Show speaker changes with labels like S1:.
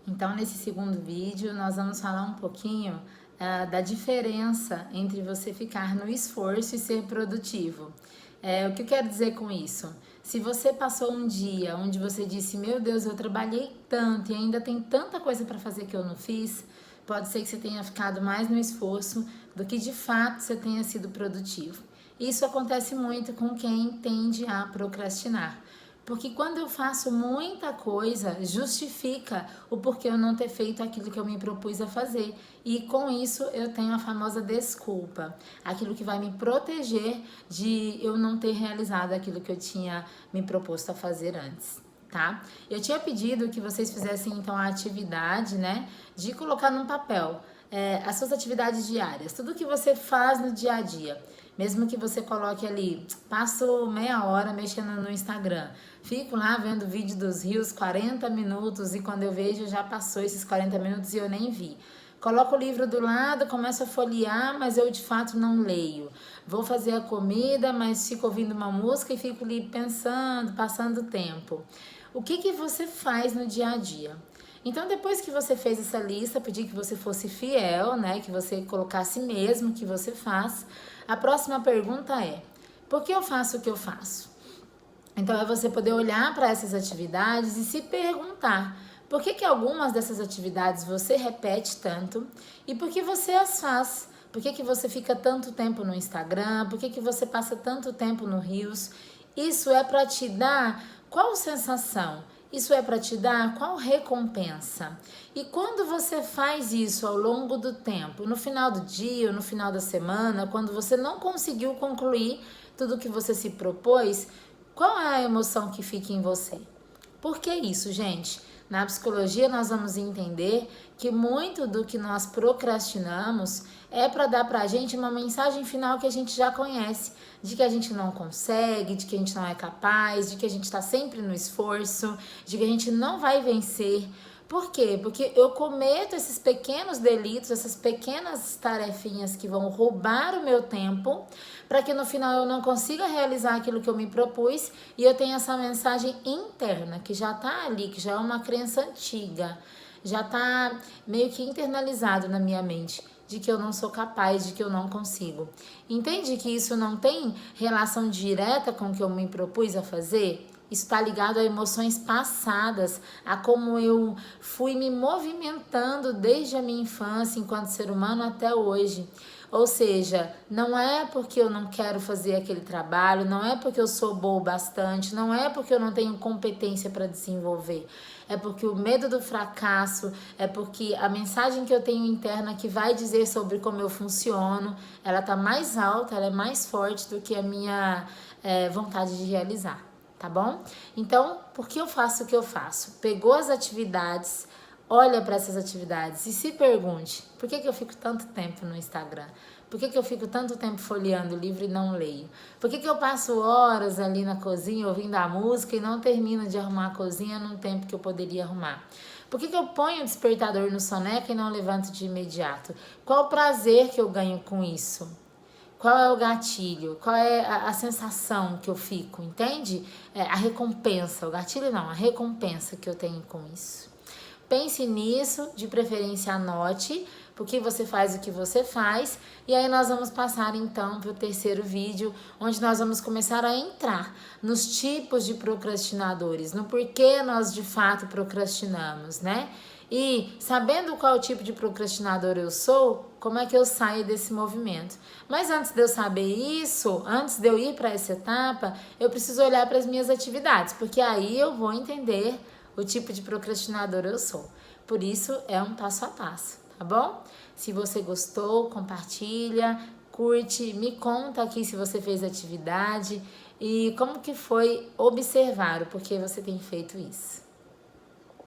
S1: Então, nesse segundo vídeo, nós vamos falar um pouquinho da diferença entre você ficar no esforço e ser produtivo. O que eu quero dizer com isso? Se você passou um dia onde você disse, meu Deus, eu trabalhei tanto e ainda tem tanta coisa para fazer que eu não fiz, pode ser que você tenha ficado mais no esforço do que de fato você tenha sido produtivo. Isso acontece muito com quem tende a procrastinar. Porque quando eu faço muita coisa, justifica o porquê eu não ter feito aquilo que eu me propus a fazer. E com isso eu tenho a famosa desculpa. Aquilo que vai me proteger de eu não ter realizado aquilo que eu tinha me proposto a fazer antes. Tá? Eu tinha pedido que vocês fizessem então a atividade, né, de colocar num papel as suas atividades diárias, tudo que você faz no dia a dia. Mesmo que você coloque ali, passo meia hora mexendo no Instagram, fico lá vendo vídeo dos Reels 40 minutos e quando eu vejo já passou esses 40 minutos e eu nem vi. Coloco o livro do lado, começo a folhear, mas eu de fato não leio. Vou fazer a comida, mas fico ouvindo uma música e fico ali pensando, passando o tempo. O que você faz no dia a dia? Então, depois que você fez essa lista, pedi que você fosse fiel, né? Que você colocasse mesmo o que você faz. A próxima pergunta é: por que eu faço o que eu faço? Então, é você poder olhar para essas atividades e se perguntar: por que algumas dessas atividades você repete tanto e por que você as faz? Por que você fica tanto tempo no Instagram? Por que você passa tanto tempo no Reels? Isso é para te dar qual sensação? Isso é para te dar qual recompensa? E quando você faz isso ao longo do tempo, no final do dia ou no final da semana, quando você não conseguiu concluir tudo que você se propôs, qual é a emoção que fica em você? Por que isso, gente? Na psicologia nós vamos entender que muito do que nós procrastinamos é para dar para a gente uma mensagem final que a gente já conhece, de que a gente não consegue, de que a gente não é capaz, de que a gente está sempre no esforço, de que a gente não vai vencer. Por quê? Porque eu cometo esses pequenos delitos, essas pequenas tarefinhas que vão roubar o meu tempo, para que no final eu não consiga realizar aquilo que eu me propus e eu tenho essa mensagem interna que já está ali, que já é uma crença antiga, já está meio que internalizado na minha mente, de que eu não sou capaz, de que eu não consigo. Entende que isso não tem relação direta com o que eu me propus a fazer? Isso está ligado a emoções passadas, a como eu fui me movimentando desde a minha infância enquanto ser humano até hoje. Ou seja, não é porque eu não quero fazer aquele trabalho, não é porque eu sou boa o bastante, não é porque eu não tenho competência para desenvolver. É porque o medo do fracasso, é porque a mensagem que eu tenho interna que vai dizer sobre como eu funciono, ela está mais alta, ela é mais forte do que a minha vontade de realizar. Tá bom? Então, por que eu faço o que eu faço? Pegou as atividades, olha para essas atividades e se pergunte: por que eu fico tanto tempo no Instagram? Por que eu fico tanto tempo folheando o livro e não leio? Por que eu passo horas ali na cozinha ouvindo a música e não termino de arrumar a cozinha num tempo que eu poderia arrumar? Por que eu ponho o despertador no soneca e não levanto de imediato? Qual o prazer que eu ganho com isso? Qual é o gatilho? Qual é a sensação que eu fico, entende? A recompensa, o gatilho não, a recompensa que eu tenho com isso. Pense nisso, de preferência anote, porque você faz o que você faz. E aí nós vamos passar então para o terceiro vídeo, onde nós vamos começar a entrar nos tipos de procrastinadores, no porquê nós de fato procrastinamos, né? E sabendo qual tipo de procrastinador eu sou, como é que eu saio desse movimento? Mas antes de eu saber isso, antes de eu ir para essa etapa, eu preciso olhar para as minhas atividades, porque aí eu vou entender o tipo de procrastinador eu sou. Por isso é um passo a passo, tá bom? Se você gostou, compartilha, curte, me conta aqui se você fez atividade e como que foi observar o porquê você tem feito isso.